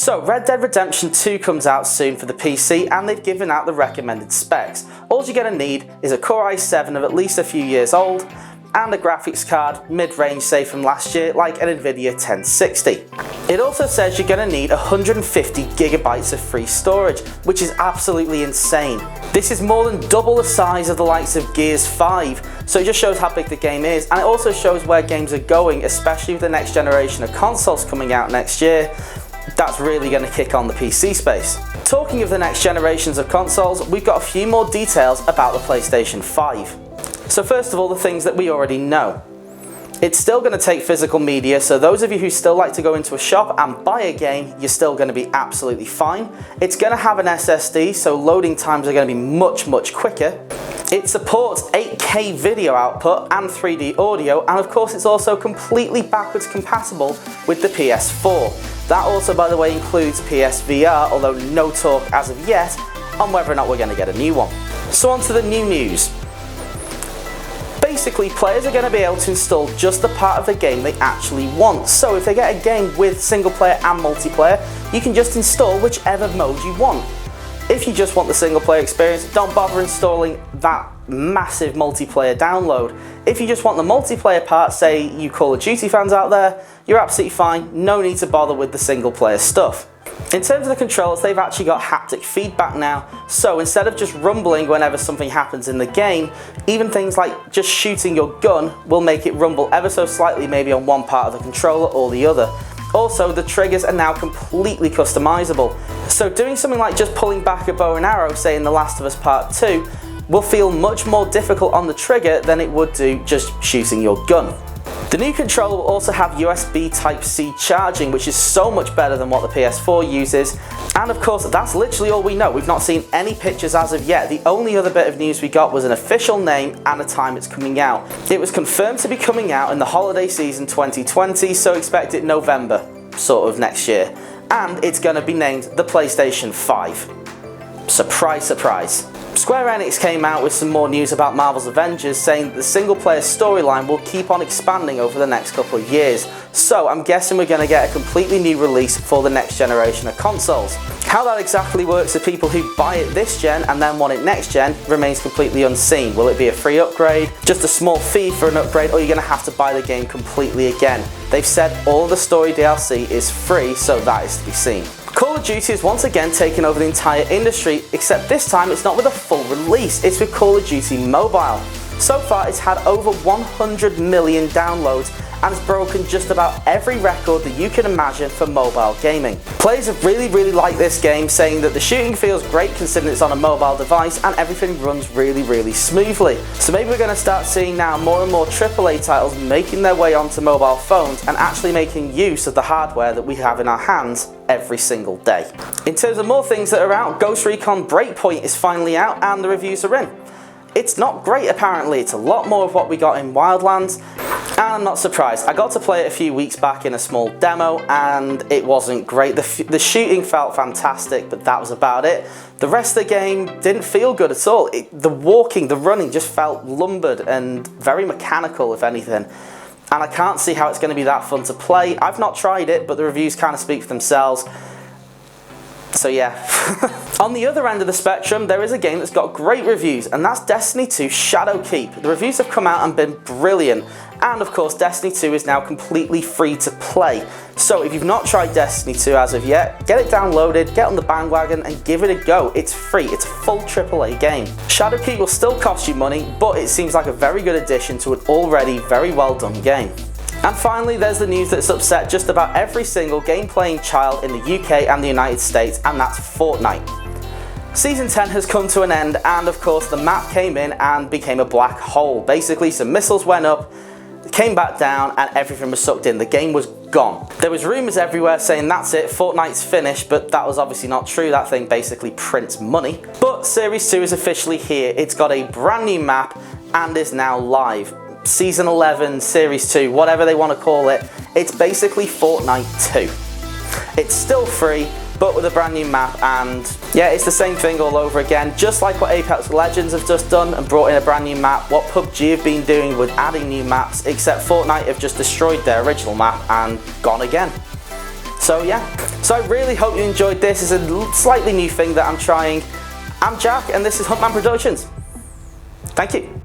So Red Dead Redemption 2 comes out soon for the PC, and they've given out the recommended specs. All you're going to need is a Core i7 of at least a few years old, and a graphics card mid-range, say from last year, like an Nvidia 1060. It also says you're going to need 150 gigabytes of free storage, which is absolutely insane. This is more than double the size of the likes of Gears 5, so it just shows how big the game is, and it also shows where games are going, especially with the next generation of consoles coming out next year. That's really going to kick on the PC space. Talking of the next generations of consoles, we've got a few more details about the PlayStation 5. So first of all, the things that we already know. It's still going to take physical media, so those of you who still like to go into a shop and buy a game, you're still going to be absolutely fine. It's going to have an SSD, so loading times are going to be much quicker. It supports 8K video output and 3D audio, and of course it's also completely backwards compatible with the PS4. That also, by the way, includes PSVR, although no talk as of yet on whether or not we're going to get a new one. So on to the new news. Basically, players are going to be able to install just the part of the game they actually want. So if they get a game with single player and multiplayer, you can just install whichever mode you want. If you just want the single player experience, don't bother installing that massive multiplayer download. If you just want the multiplayer part, say you Call of Duty fans out there, you're absolutely fine, no need to bother with the single player stuff. In terms of the controls, they've actually got haptic feedback now, so instead of just rumbling whenever something happens in the game, even things like just shooting your gun will make it rumble ever so slightly, maybe on one part of the controller or the other. Also, the triggers are now completely customizable, so doing something like just pulling back a bow and arrow, say in The Last of Us Part 2, will feel much more difficult on the trigger than it would do just shooting your gun. The new controller will also have USB Type-C charging, which is so much better than what the PS4 uses. And of course, that's literally all we know. We've not seen any pictures as of yet. The only other bit of news we got was an official name and a time it's coming out. It was confirmed to be coming out in the holiday season 2020, so expect it November, sort of next year. And it's going to be named the PlayStation 5. Surprise, surprise. Square Enix came out with some more news about Marvel's Avengers, saying that the single player storyline will keep on expanding over the next couple of years. So I'm guessing we're going to get a completely new release for the next generation of consoles. How that exactly works for people who buy it this gen and then want it next gen remains completely unseen. Will it be a free upgrade, just a small fee for an upgrade, or you're going to have to buy the game completely again? They've said all of the story DLC is free, so that is to be seen. Call of Duty is once again taking over the entire industry, except this time it's not with a full release, it's with Call of Duty Mobile. So far it's had over 100 million downloads and has broken just about every record that you can imagine for mobile gaming. Players have really liked this game, saying that the shooting feels great considering it's on a mobile device and everything runs really smoothly. So maybe we're going to start seeing now more and more AAA titles making their way onto mobile phones and actually making use of the hardware that we have in our hands every single day. In terms of more things that are out, Ghost Recon Breakpoint is finally out and the reviews are in. It's not great apparently, it's a lot more of what we got in Wildlands, and I'm not surprised. I got to play it a few weeks back in a small demo and it wasn't great. The shooting felt fantastic, but that was about it. The rest of the game didn't feel good at all. The walking, the running just felt lumbered and very mechanical, if anything. And I can't see how it's going to be that fun to play. I've not tried it, but the reviews kind of speak for themselves. So yeah. On the other end of the spectrum, there is a game that's got great reviews, and that's Destiny 2 Shadowkeep. The reviews have come out and been brilliant. And of course, Destiny 2 is now completely free to play. So if you've not tried Destiny 2 as of yet, get it downloaded, get on the bandwagon and give it a go. It's free, it's a full AAA game. Shadowkeep will still cost you money, but it seems like a very good addition to an already very well done game. And finally, there's the news that's upset just about every single game-playing child in the UK and the United States, and that's Fortnite. Season 10 has come to an end, and of course the map came in and became a black hole. Basically, some missiles went up, came back down, and everything was sucked in. The game was gone. There was rumours everywhere saying that's it, Fortnite's finished, but that was obviously not true. That thing basically prints money. But Series 2 is officially here. It's got a brand new map and is now live. Season 11, Series 2, whatever they want to call it, it's basically Fortnite 2. It's still free, but with a brand new map, and yeah, it's the same thing all over again, just like what Apex Legends have just done and brought in a brand new map, what PUBG have been doing with adding new maps, except Fortnite have just destroyed their original map and gone again. So yeah, so I really hope you enjoyed this. It's a slightly new thing that I'm trying. I'm Jack, and this is Huntman Productions. Thank you.